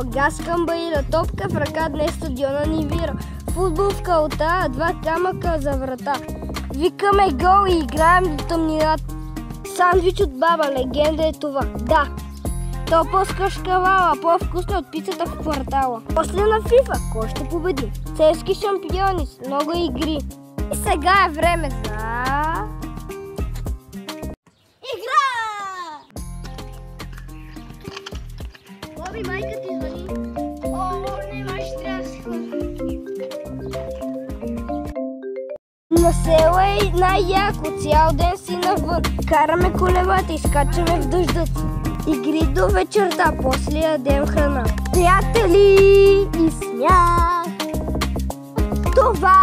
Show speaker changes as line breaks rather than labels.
газ към баира, топка в ръка, днес стадиона ни вира. Футбол в калта, 2 камъка за врата. Викаме гол и играем до тъмнината. Сандвич от баба, легенда е това. Да, то по-скъшкавала, по-вкусно от пицата в квартала. После на FIFA, кой ще победи? Целски шампиони с много игри. И сега е време за... игра! Боби, майка ти звъни. О, не, май ще трябва да си ходи. На село е най-яко, цял ден си навън. Караме колелата и скачаме в дъждата. Игри до вечерта, после ядем храна. Приятели и смях. Това